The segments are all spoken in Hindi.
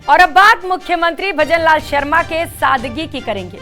और अब बात मुख्यमंत्री भजनलाल शर्मा के सादगी की करेंगे।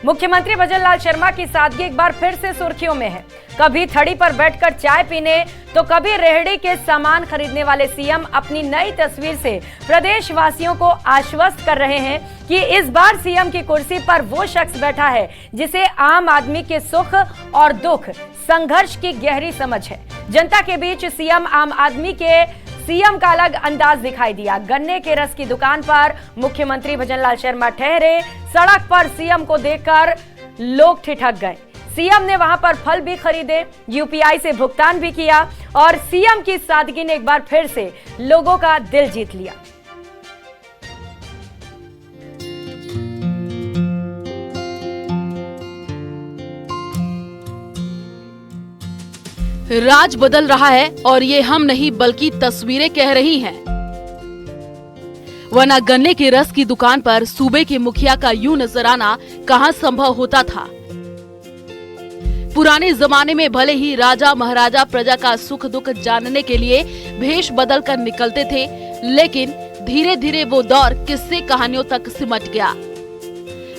मुख्यमंत्री भजनलाल शर्मा की सादगी एक बार फिर से सुर्खियों में है। कभी थड़ी पर बैठकर चाय पीने तो कभी रेहड़ी के सामान खरीदने वाले सीएम अपनी नई तस्वीर से प्रदेशवासियों को आश्वस्त कर रहे हैं कि इस बार सीएम की कुर्सी पर वो शख्स बैठा है जिसे आम आदमी के सुख और दुख, संघर्ष की गहरी समझ है। जनता के बीच सीएम आम आदमी के सीएम का अलग अंदाज दिखाई दिया। गन्ने के रस की दुकान पर मुख्यमंत्री भजनलाल शर्मा ठहरे। सड़क पर सीएम को देखकर लोग ठिठक गए। सीएम ने वहां पर फल भी खरीदे, यूपीआई से भुगतान भी किया और सीएम की सादगी ने एक बार फिर से लोगों का दिल जीत लिया। राज बदल रहा है और ये हम नहीं बल्कि तस्वीरें कह रही हैं। वरना गन्ने के रस की दुकान पर सूबे के मुखिया का यूं नजर आना कहां संभव होता था। पुराने जमाने में भले ही राजा महाराजा प्रजा का सुख दुख जानने के लिए भेष बदल कर निकलते थे, लेकिन धीरे धीरे वो दौर किस्से कहानियों तक सिमट गया।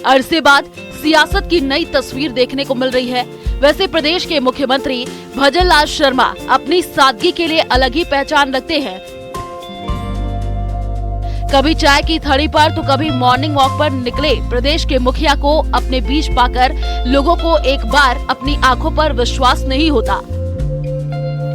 अरसे बाद सियासत की नई तस्वीर देखने को मिल रही है। वैसे प्रदेश के मुख्यमंत्री भजनलाल शर्मा अपनी सादगी के लिए अलग ही पहचान रखते हैं। कभी चाय की थड़ी पर तो कभी मॉर्निंग वॉक पर निकले प्रदेश के मुखिया को अपने बीच पाकर लोगों को एक बार अपनी आंखों पर विश्वास नहीं होता।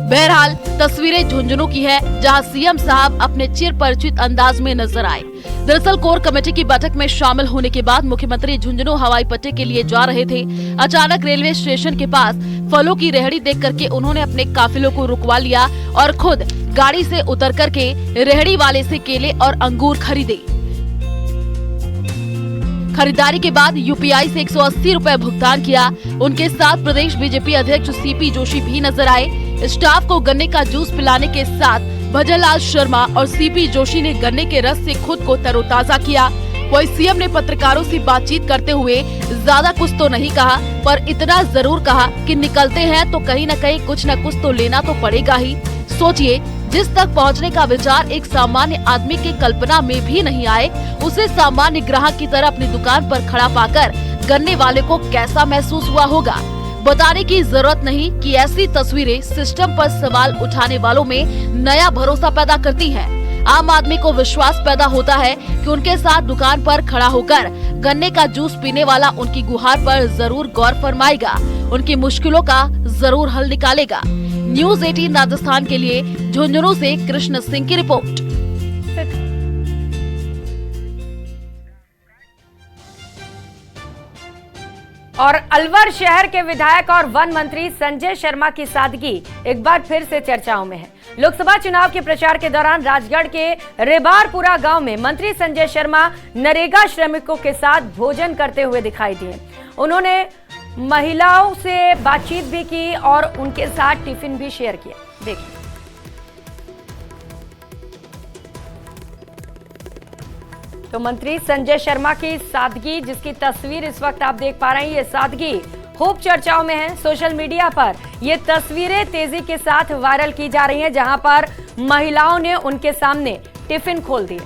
बहरहाल तस्वीरें झुंझुनू की है, जहां सीएम साहब अपने चिर परिचित अंदाज में नजर आए। दरअसल कोर कमेटी की बैठक में शामिल होने के बाद मुख्यमंत्री झुंझुनू हवाई पट्टी के लिए जा रहे थे। अचानक रेलवे स्टेशन के पास फलों की रेहड़ी देख करके उन्होंने अपने काफिलों को रुकवा लिया और खुद गाड़ी से उतर करके रेहड़ी वाले से केले और अंगूर खरीदे। खरीदारी के बाद यूपीआई से 180 रुपए भुगतान किया। उनके साथ प्रदेश बीजेपी अध्यक्ष सीपी जोशी भी नजर आए। स्टाफ को गन्ने का जूस पिलाने के साथ भजनलाल शर्मा और सीपी जोशी ने गन्ने के रस से खुद को तरोताजा किया। वही सीएम ने पत्रकारों से बातचीत करते हुए ज्यादा कुछ तो नहीं कहा, पर इतना जरूर कहा कि निकलते हैं तो कहीं न कहीं कुछ न कुछ तो लेना तो पड़ेगा ही। सोचिए, जिस तक पहुंचने का विचार एक सामान्य आदमी के कल्पना में भी नहीं आए, उसे सामान्य ग्राहक की तरह अपनी दुकान पर खड़ा पाकर गन्ने वाले को कैसा महसूस हुआ होगा। बताने की जरूरत नहीं कि ऐसी तस्वीरें सिस्टम पर सवाल उठाने वालों में नया भरोसा पैदा करती हैं। आम आदमी को विश्वास पैदा होता है कि उनके साथ दुकान पर खड़ा होकर गन्ने का जूस पीने वाला उनकी गुहार पर जरूर गौर फरमाएगा, उनकी मुश्किलों का जरूर हल निकालेगा। न्यूज़ 18 राजस्थान के लिए झुंझुनू से कृष्ण सिंह की रिपोर्ट। और अलवर शहर के विधायक और वन मंत्री संजय शर्मा की सादगी एक बार फिर से चर्चाओं में है। लोकसभा चुनाव के प्रचार के दौरान राजगढ़ के रेबारपुरा गांव में मंत्री संजय शर्मा नरेगा श्रमिकों के साथ भोजन करते हुए दिखाई दिए। उन्होंने महिलाओं से बातचीत भी की और उनके साथ टिफिन भी शेयर किया। देखिए, तो मंत्री संजय शर्मा की सादगी, जिसकी तस्वीर इस वक्त आप देख पा रहे हैं, ये सादगी खूब चर्चाओं में है। सोशल मीडिया पर ये तस्वीरें तेजी के साथ वायरल की जा रही हैं, जहां पर महिलाओं ने उनके सामने टिफिन खोल दिए।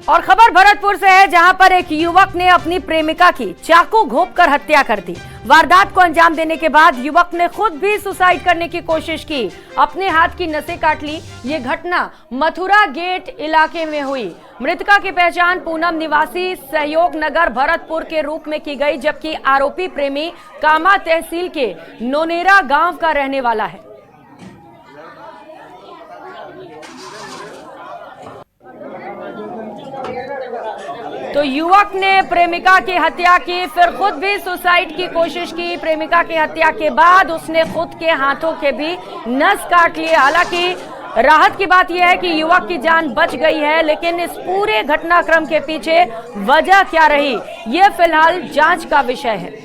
और खबर भरतपुर से है, जहां पर एक युवक ने अपनी प्रेमिका की चाकू घोंपकर हत्या कर दी। वारदात को अंजाम देने के बाद युवक ने खुद भी सुसाइड करने की कोशिश की, अपने हाथ की नसें काट ली। ये घटना मथुरा गेट इलाके में हुई। मृतका की पहचान पूनम निवासी सहयोग नगर भरतपुर के रूप में की गई, जबकि आरोपी प्रेमी कामा तहसील के नोनेरा गांव का रहने वाला है। तो युवक ने प्रेमिका की हत्या की, फिर खुद भी सुसाइड की कोशिश की। प्रेमिका की हत्या के बाद उसने खुद के हाथों के भी नस काट लिए। हालांकि राहत की बात यह है कि युवक की जान बच गई है, लेकिन इस पूरे घटनाक्रम के पीछे वजह क्या रही, ये फिलहाल जांच का विषय है।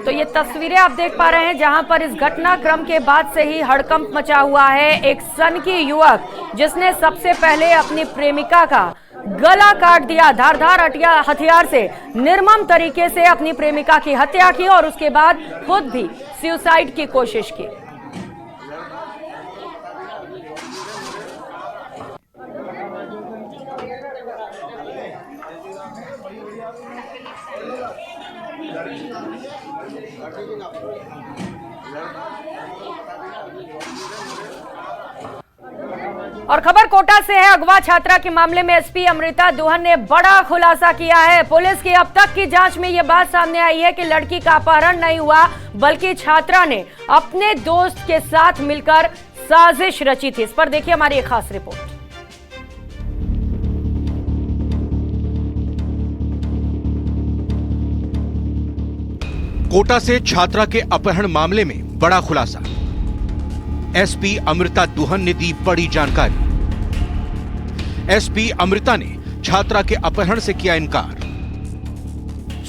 तो ये तस्वीरें आप देख पा रहे हैं जहां पर इस घटनाक्रम के बाद से ही हड़कंप मचा हुआ है। एक सनकी युवक जिसने सबसे पहले अपनी प्रेमिका का गला काट दिया, धारदार हथियार से निर्मम तरीके से अपनी प्रेमिका की हत्या की और उसके बाद खुद भी सुसाइड की कोशिश की। और खबर कोटा से है। अगवा छात्रा के मामले में एसपी अमृता दुहन ने बड़ा खुलासा किया है। पुलिस की अब तक की जांच में यह बात सामने आई है कि लड़की का अपहरण नहीं हुआ, बल्कि छात्रा ने अपने दोस्त के साथ मिलकर साजिश रची थी। इस पर देखिए हमारी एक खास रिपोर्ट। कोटा से छात्रा के अपहरण मामले में बड़ा खुलासा। एसपी अमृता दुहन ने दी बड़ी जानकारी। एसपी अमृता ने छात्रा के अपहरण से किया इनकार।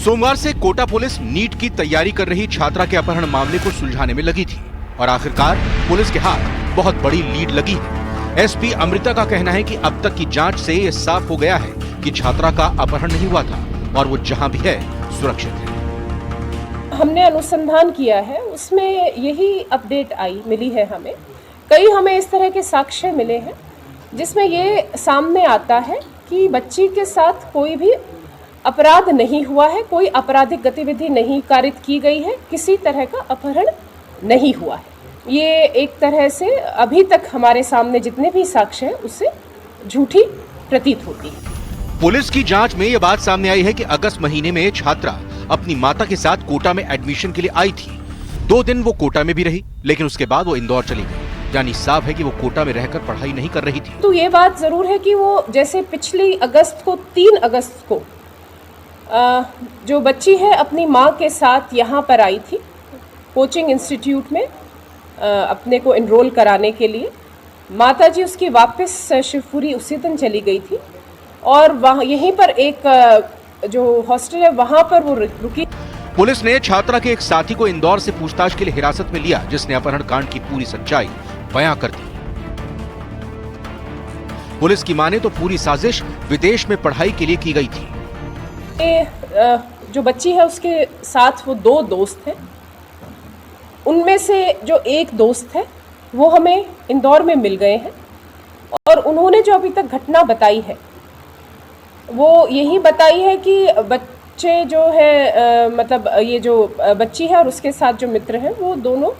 सोमवार से कोटा पुलिस नीट की तैयारी कर रही छात्रा के अपहरण मामले को सुलझाने में लगी थी और आखिरकार पुलिस के हाथ बहुत बड़ी लीड लगी है। एसपी अमृता का कहना है कि अब तक की जांच से यह साफ हो गया है कि छात्रा का अपहरण नहीं हुआ था और वो जहां भी है सुरक्षित है। हमने अनुसंधान किया है, उसमें यही अपडेट मिली है हमें। हमें इस तरह के साक्ष्य मिले हैं जिसमें ये सामने आता है कि बच्ची के साथ कोई भी अपराध नहीं हुआ है, कोई आपराधिक गतिविधि नहीं कारित की गई है, किसी तरह का अपहरण नहीं हुआ है। ये एक तरह से अभी तक हमारे सामने जितने भी साक्ष्य हैं उससे झूठी प्रतीत होती है। पुलिस की जांच में यह बात सामने आई है कि अगस्त महीने में छात्रा अपनी माता के साथ कोटा में एडमिशन के लिए आई थी। 2 दिन वो कोटा में भी रही, लेकिन उसके बाद वो इंदौर चली गई। यानी साफ है कि वो कोटा में रहकर पढ़ाई नहीं कर रही थी। तो ये बात जरूर है कि वो जैसे पिछली अगस्त को 3 अगस्त को जो बच्ची है अपनी माँ के साथ यहाँ पर आई थी कोचिंग इंस्टीट्यूट में अपने को एनरोल कराने के लिए। माताजी उसकी वापस शिवपुरी उसी दिन चली गई थी और वहाँ यहीं पर एक जो हॉस्टल है वहाँ पर वो रुकी। पुलिस ने छात्रा के एक साथी को इंदौर से पूछताछ के लिए हिरासत में लिया, जिसने अपहरण कांड की पूरी सच्चाई बयां कर दी। पुलिस की माने तो पूरी साजिश विदेश में पढ़ाई के लिए की गई थी। जो बच्ची है उसके साथ वो 2 दोस्त हैं। उनमें से जो एक दोस्त है वो हमें इंदौर में मिल गए हैं और उन्होंने जो अभी तक घटना बताई है वो यही बताई है कि बच्चे जो है मतलब ये जो बच्ची है और उसके साथ जो मित्र हैं वो दोनों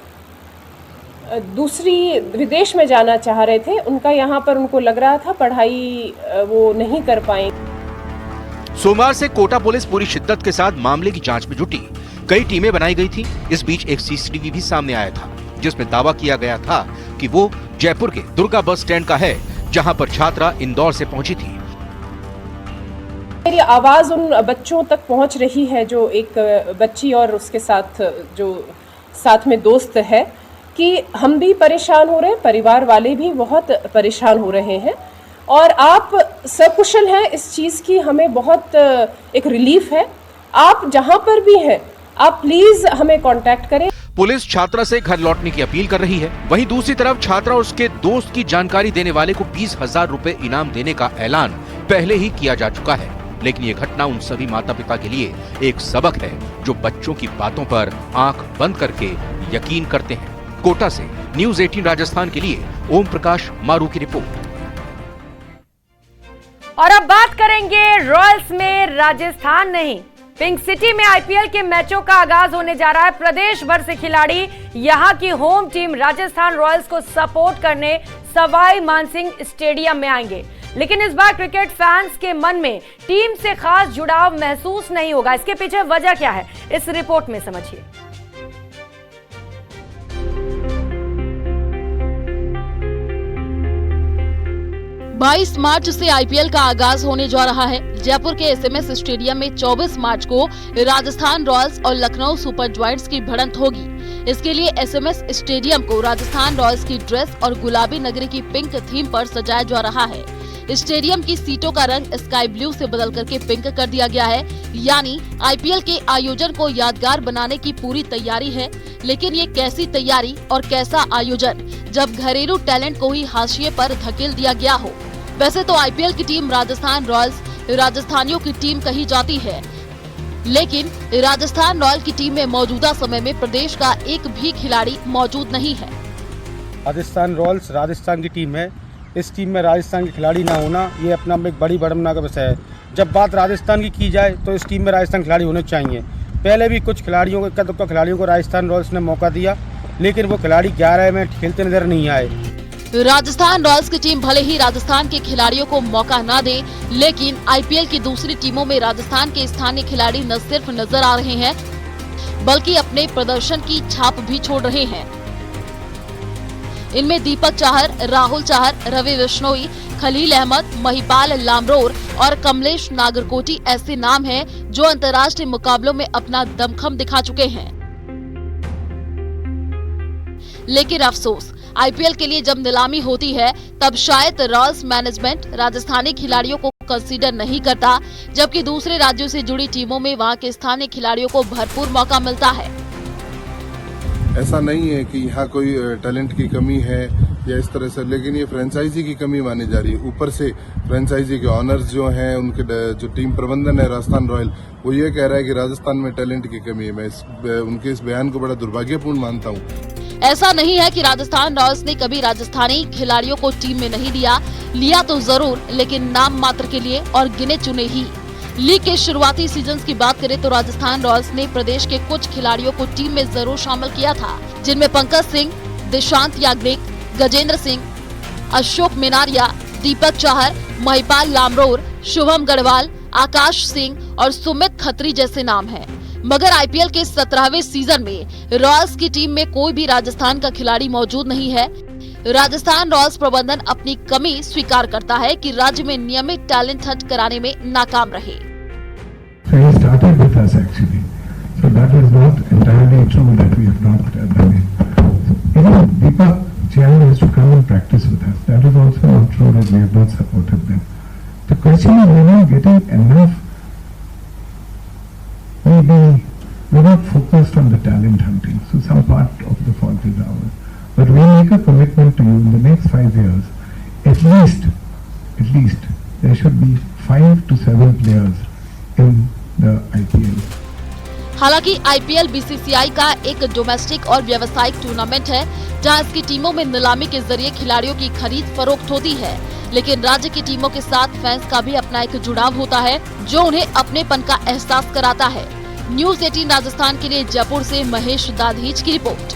दूसरी विदेश में जाना चाह रहे थे। उनका यहाँ पर उनको लग रहा था पढ़ाई वो नहीं कर पाएंगे। सोमवार से कोटा पुलिस पूरी शिद्दत के साथ मामले की जांच में जुटी। कई टीमें बनाई गई थी। इस बीच एक सीसीटीवी भी सामने आया था जिसमें दावा किया गया था कि वो जयपुर के दुर्गा बस स्टैंड का है, जहां पर छात्रा इंदौर से पहुंची थी। मेरी आवाज उन बच्चों तक पहुंच रही है जो एक बच्ची और उसके साथ जो साथ में दोस्त है कि हम भी परेशान हो रहे हैं, परिवार वाले भी बहुत परेशान हो रहे हैं और आप सकुशल हैं। इस चीज़ की हमें बहुत एक रिलीफ है। आप जहां पर भी हैं आप प्लीज हमें कांटेक्ट करें। पुलिस छात्रा से घर लौटने की अपील कर रही है। वहीं दूसरी तरफ छात्रा और उसके दोस्त की जानकारी देने वाले को 20,000 रुपए इनाम देने का ऐलान पहले ही किया जा चुका है। लेकिन ये घटना उन सभी माता पिता के लिए एक सबक है जो बच्चों की बातों पर आंख बंद करके यकीन करते हैं। कोटा से न्यूज़ 18 राजस्थान के लिए ओम प्रकाश मारू की रिपोर्ट। और अब बात करेंगे रॉयल्स में राजस्थान नहीं, पिंक सिटी में आईपीएल के मैचों का आगाज होने जा रहा है। प्रदेश भर से खिलाड़ी यहां की होम टीम राजस्थान रॉयल्स को सपोर्ट करने सवाई मानसिंह स्टेडियम में आएंगे। लेकिन इस बार क्रिकेट फैंस के मन में टीम से खास जुड़ाव महसूस नहीं होगा। इसके पीछे वजह क्या है, इस रिपोर्ट में समझिए। बाईस मार्च से आईपीएल का आगाज होने जा रहा है। जयपुर के एसएमएस स्टेडियम में 24 मार्च को राजस्थान रॉयल्स और लखनऊ सुपर जॉयंट्स की भिड़ंत होगी। इसके लिए एसएमएस स्टेडियम को राजस्थान रॉयल्स की ड्रेस और गुलाबी नगरी की पिंक थीम पर सजाया जा रहा है। स्टेडियम की सीटों का रंग स्काई ब्लू से बदल करके पिंक कर दिया गया है। यानी आईपीएल के आयोजन को यादगार बनाने की पूरी तैयारी है। लेकिन ये कैसी तैयारी और कैसा आयोजन जब घरेलू टैलेंट को ही हाशिए पर धकेल दिया गया हो। वैसे तो आईपीएल की टीम राजस्थान रॉयल्स राजस्थानियों की टीम कही जाती है, लेकिन राजस्थान रॉयल की टीम में मौजूदा समय में प्रदेश का एक भी खिलाड़ी मौजूद नहीं है। राजस्थान रॉयल्स राजस्थान की टीम है। इस टीम में राजस्थान के खिलाड़ी ना होना ये अपना में एक बड़ी विडंबना का विषय है। जब बात राजस्थान की जाए तो इस टीम में राजस्थान खिलाड़ी होने चाहिए। पहले भी कुछ खिलाड़ियों को इक्का दुक्का खिलाड़ियों को राजस्थान रॉयल्स ने मौका दिया, लेकिन वो खिलाड़ी 11 में खेलते नजर नहीं आए। राजस्थान रॉयल्स की टीम भले ही राजस्थान के खिलाड़ियों को मौका न दे, लेकिन आईपीएल की दूसरी टीमों में राजस्थान के स्थानीय खिलाड़ी न सिर्फ नजर आ रहे हैं, बल्कि अपने प्रदर्शन की छाप भी छोड़ रहे हैं। इनमें दीपक चाहर, राहुल चाहर, रवि बिश्नोई, खलील अहमद, महिपाल लामरोर और कमलेश नागरकोटी ऐसे नाम हैं जो अंतर्राष्ट्रीय मुकाबलों में अपना दमखम दिखा चुके हैं। लेकिन अफसोस, आईपीएल के लिए जब नीलामी होती है तब शायद रॉयल्स मैनेजमेंट राजस्थानी खिलाड़ियों को कंसीडर नहीं करता, जबकि दूसरे राज्यों से जुड़ी टीमों में वहां के स्थानीय खिलाड़ियों को भरपूर मौका मिलता है। ऐसा नहीं है कि यहाँ कोई टैलेंट की कमी है या इस तरह से, लेकिन ये फ्रेंचाइजी की कमी मानी जा रही है। ऊपर से फ्रेंचाइजी के ऑनर्स जो हैं, उनके जो टीम प्रबंधन है राजस्थान रॉयल, वो ये कह रहा है कि राजस्थान में टैलेंट की कमी है। मैं उनके इस बयान को बड़ा दुर्भाग्यपूर्ण मानता हूँ। ऐसा नहीं है कि राजस्थान रॉयल्स ने कभी राजस्थानी खिलाड़ियों को टीम में नहीं लिया तो जरूर, लेकिन नाम मात्र के लिए और गिने चुने ही। लीग के शुरुआती सीजन की बात करें तो राजस्थान रॉयल्स ने प्रदेश के कुछ खिलाड़ियों को टीम में जरूर शामिल किया था, जिनमें पंकज सिंह, दिशांत याग्निक, गजेंद्र सिंह, अशोक मिनारिया, दीपक चाहर, महिपाल लामरोर, शुभम गढ़वाल, आकाश सिंह और सुमित खत्री जैसे नाम हैं। मगर आईपीएल के 17वें सीजन में रॉयल्स की टीम में कोई भी राजस्थान का खिलाड़ी मौजूद नहीं है। राजस्थान रॉयल्स प्रबंधन अपनी कमी स्वीकार करता है कि राज्य में नियमित टैलेंट हंट कराने में नाकाम रहे। So he started with us actually. So that is not entirely true that we have not done it. So, even Deepak Chahar used to come and practice with us. That is also not true that we have not supported them. The question is, we're not getting enough. We're not focused on the talent hunting. So some part of the fault is ours. But we make a commitment to you in the next 5 years. At least there should be 5 to 7 players in the IPL. हालांकि आईपीएल बीसीसीआई का एक डोमेस्टिक और व्यावसायिक टूर्नामेंट है, जहां इसकी टीमों में नीलामी के जरिए खिलाड़ियों की खरीद फरोख्त होती है। लेकिन राज्य की टीमों के साथ फैंस का भी अपना एक जुड़ाव होता है, जो उन्हें अपनेपन का एहसास कराता है। न्यूज़ 18 राजस्थान के लिए जयपुर से महेश दाधीच की रिपोर्ट।